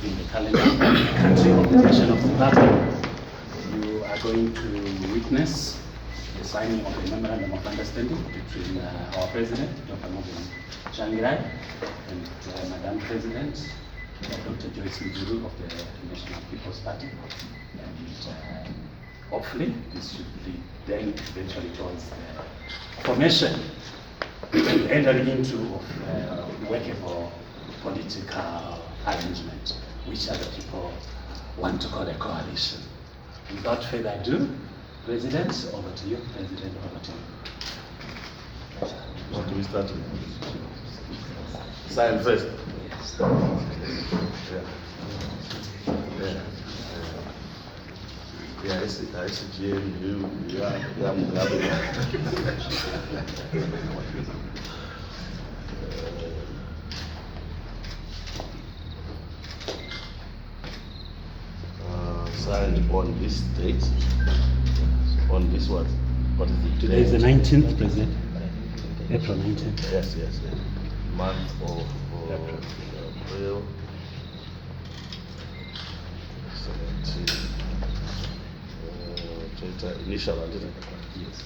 in the calendar country of the nation of Zimbabwe. You are going to witness the signing of a memorandum of understanding between our President, Dr. Mujuru, Tsvangirai, and Madam President, Dr. Mujuru of the National People's Party. And hopefully this should lead then eventually towards the formation and entering into workable political arrangement, which other people want to call a coalition. Without further ado, President, over to you. President, over to you. What do we start with? Sign first. Yes. Yeah, I see you signed on this date, on this what? What is it? Today is the 19th, President. April 19th. Yes. Month of April 17. Initial, didn't it? Yes.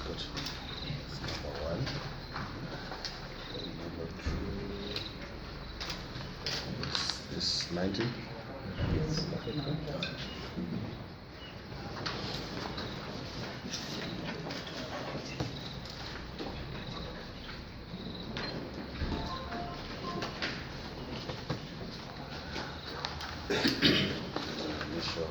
Good. That's number one. And number two. This 19? Yes. Initial.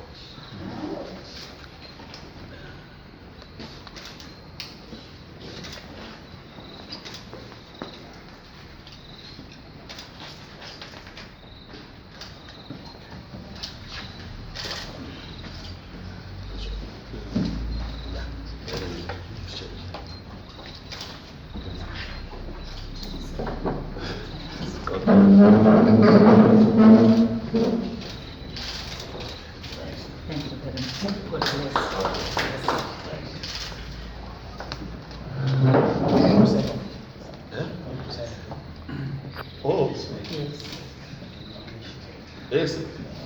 Thank you very much. God bless. Oh, Yes. yes.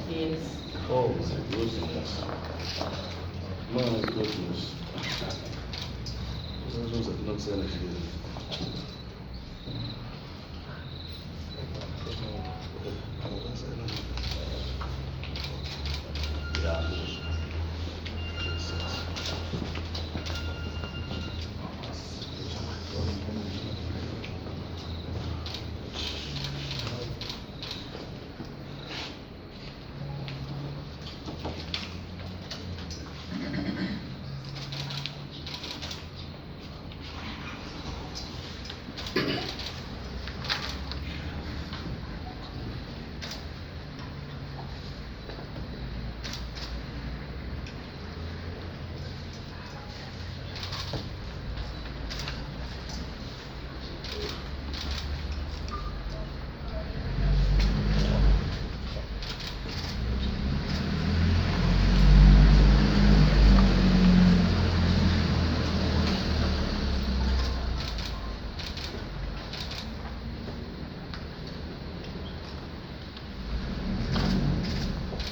Yes. Oh, goodness. My goodness. Those are not saying anything. Yeah.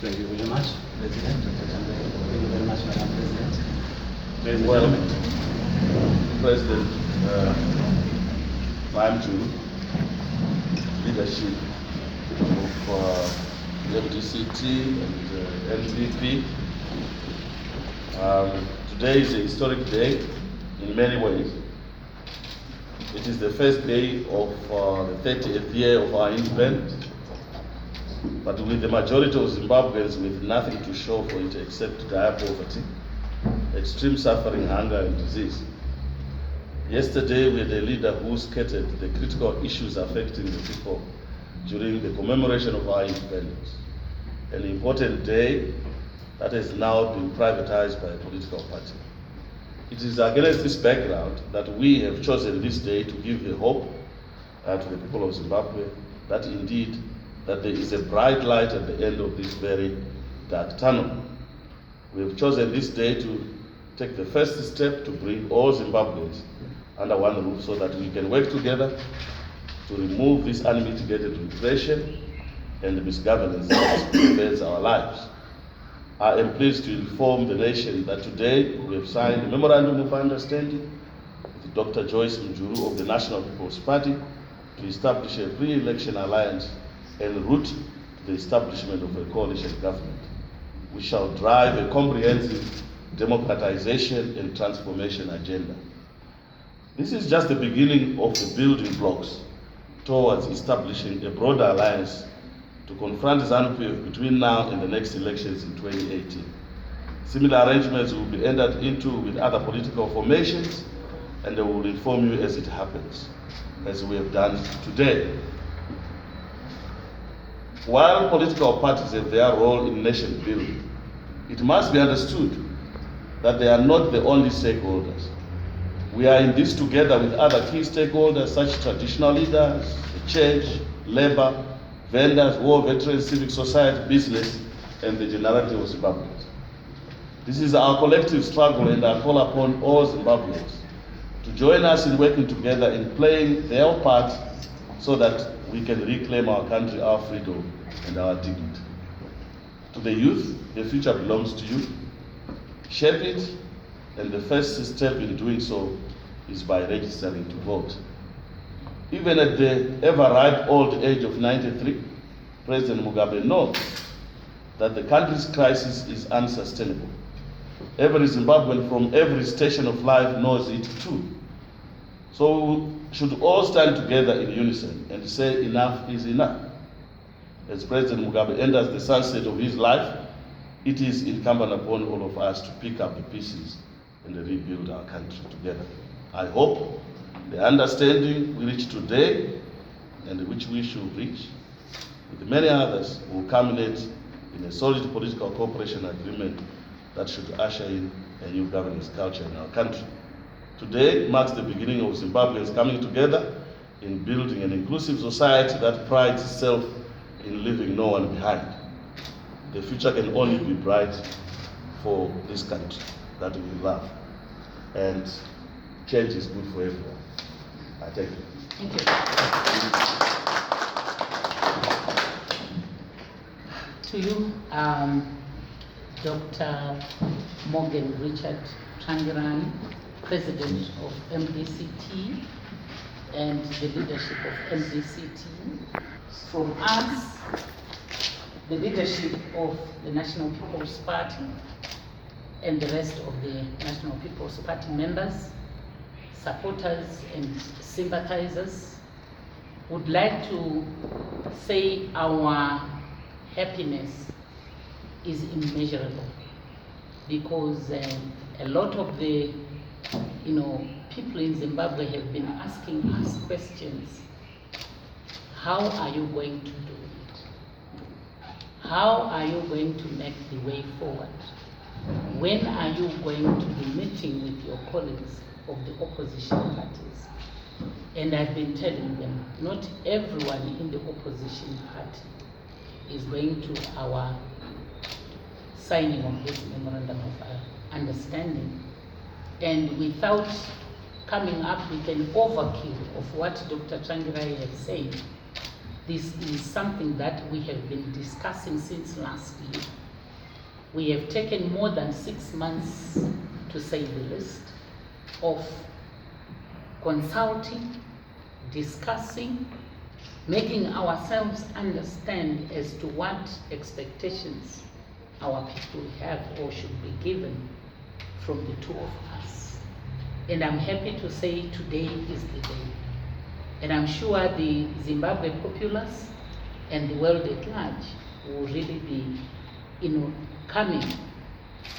Thank you very much, President. Thank you very much, Madam President. Ladies and Well, gentlemen. President, I'm to leadership of the FDCT and NPP. Today is a historic day in many ways. It is the first day of the 30th year of our independence, but with the majority of Zimbabweans with nothing to show for it except dire poverty, extreme suffering, hunger and disease. Yesterday we had a leader who skated the critical issues affecting the people during the commemoration of our independence, an important day that has now been privatized by a political party. It is against this background that we have chosen this day to give the hope to the people of Zimbabwe that indeed that there is a bright light at the end of this very dark tunnel. We have chosen this day to take the first step to bring all Zimbabweans under one roof so that we can work together to remove this unmitigated repression and the misgovernance that pervades our lives. I am pleased to inform the nation that today we have signed a memorandum of understanding with Dr. Joyce Mujuru of the National People's Party to establish a pre-election alliance en route to the establishment of a coalition government. We shall drive a comprehensive democratization and transformation agenda. This is just the beginning of the building blocks towards establishing a broader alliance to confront Zanu PF between now and the next elections in 2018. Similar arrangements will be entered into with other political formations, and they will inform you as it happens, as we have done today. While political parties have their role in nation building, it must be understood that they are not the only stakeholders. We are in this together with other key stakeholders such as traditional leaders, the church, labor, vendors, war veterans, civic society, business, and the generality of Zimbabweans. This is our collective struggle, and I call upon all Zimbabweans to join us in working together in playing their part so that we can reclaim our country, our freedom, and our dignity. To the youth, the future belongs to you. Shape it, and the first step in doing so is by registering to vote. Even at the ever-ripe old age of 93, President Mugabe knows that the country's crisis is unsustainable. Every Zimbabwean from every station of life knows it too. So we should all stand together in unison and say enough is enough. As President Mugabe enters the sunset of his life, it is incumbent upon all of us to pick up the pieces and rebuild our country together. I hope the understanding we reach today and which we should reach with many others will culminate in a solid political cooperation agreement that should usher in a new governance culture in our country. Today marks the beginning of Zimbabweans coming together in building an inclusive society that prides itself in leaving no one behind. The future can only be bright for this country that we love. And change is good for everyone. I thank you. Thank you. To you, Dr. Morgan Richard Tsvangirai, President of MDCT, and the leadership of MDCT. From us, the leadership of the National People's Party, and the rest of the National People's Party members, supporters and sympathizers, would like to say our happiness is immeasurable, because a lot of the people in Zimbabwe have been asking us questions. How are you going to do it? How are you going to make the way forward? When are you going to be meeting with your colleagues of the opposition parties? And I've been telling them, not everyone in the opposition party is going to our signing of this memorandum of understanding. And without coming up with an overkill of what Dr. Tsvangirai has said, this is something that we have been discussing since last year. We have taken more than 6 months, to say the least, of consulting, discussing, making ourselves understand as to what expectations our people have or should be given from the two of us. And I'm happy to say today is the day. And I'm sure the Zimbabwe populace and the world at large will really be coming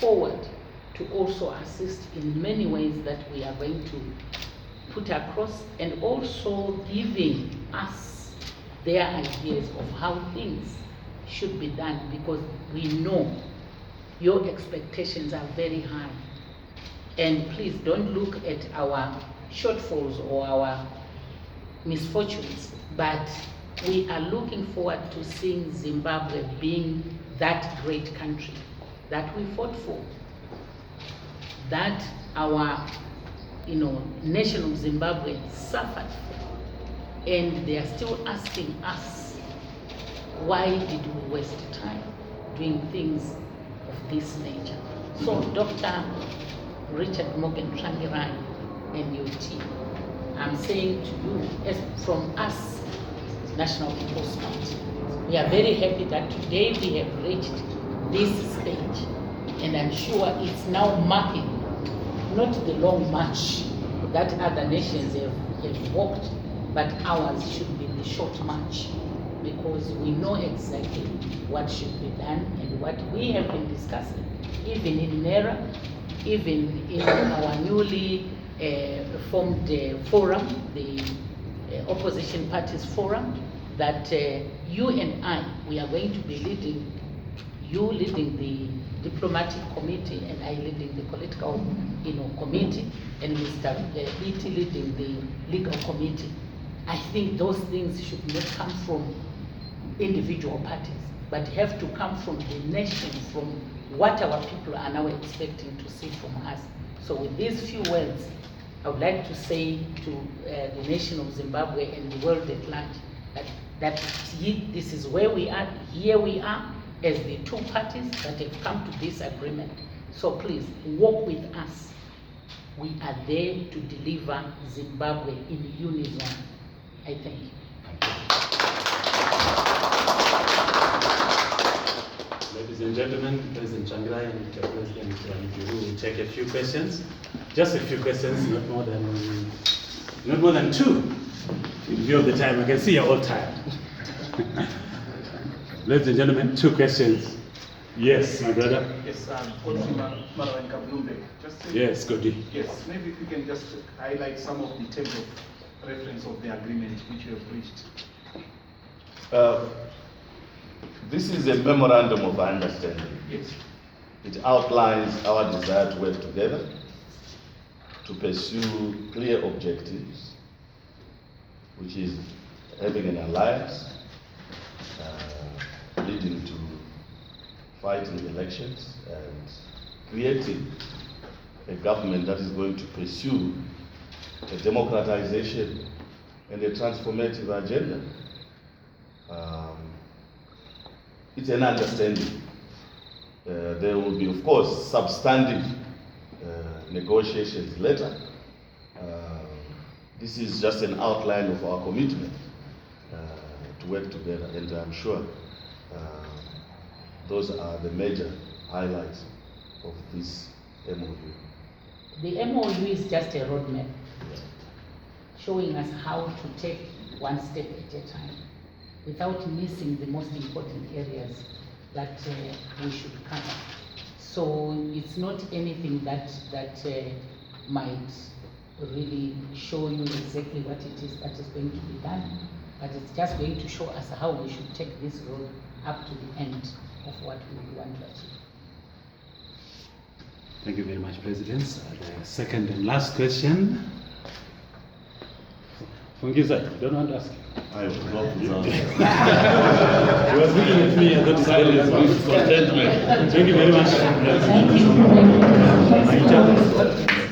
forward to also assist in many ways that we are going to put across, and also giving us their ideas of how things should be done, because we know your expectations are very high. And please don't look at our shortfalls or our misfortunes, but we are looking forward to seeing Zimbabwe being that great country that we fought for, that our nation of Zimbabwe suffered for, and they are still asking us, why did we waste time doing things of this nature? So Dr. Richard Morgan Tsvangirai and your team, I'm saying to you, as from us, National People's Party, we are very happy that today we have reached this stage, and I'm sure it's now marking not the long march that other nations have walked, but ours should be the short march, because we know exactly what should be done and what we have been discussing, even in NERA, even in our newly formed forum, the opposition parties forum, that you and I, we are going to be leading, you leading the diplomatic committee and I leading the political committee, and Mr. Beatty leading the legal committee. I think those things should not come from individual parties, but have to come from the nation, from what our people are now expecting to see from us. So with these few words, I would like to say to the nation of Zimbabwe and the world at large that this is where we are, here we are, as the two parties that have come to this agreement. So please, work with us. We are there to deliver Zimbabwe in unison. I thank you. Ladies and gentlemen, President Tsvangirai and President Mujuru will take a few questions. Just a few questions, not more than two. In view of the time, I can see you're all tired. Ladies and gentlemen, two questions. Yes, my brother. Yes, Yes, good. Yes, maybe if you can just highlight some of the terms of reference of the agreement which you have reached. This is a memorandum of understanding. Yes. It outlines our desire to work together, to pursue clear objectives, which is having an alliance, leading to fighting elections and creating a government that is going to pursue a democratization and a transformative agenda. It's an understanding. There will be, of course, substantive negotiations later. This is just an outline of our commitment to work together, and I'm sure those are the major highlights of this MOU. The MOU is just a roadmap showing us how to take one step at a time without missing the most important areas that we should cover. So it's not anything that might really show you exactly what it is that is going to be done, but it's just going to show us how we should take this road up to the end of what we want to achieve. Thank you very much, President. The second and last question. Fungiza, you don't want to ask? I would love to You were looking at me and that silence with contentment. Thank you very much. Thank you. Thank you.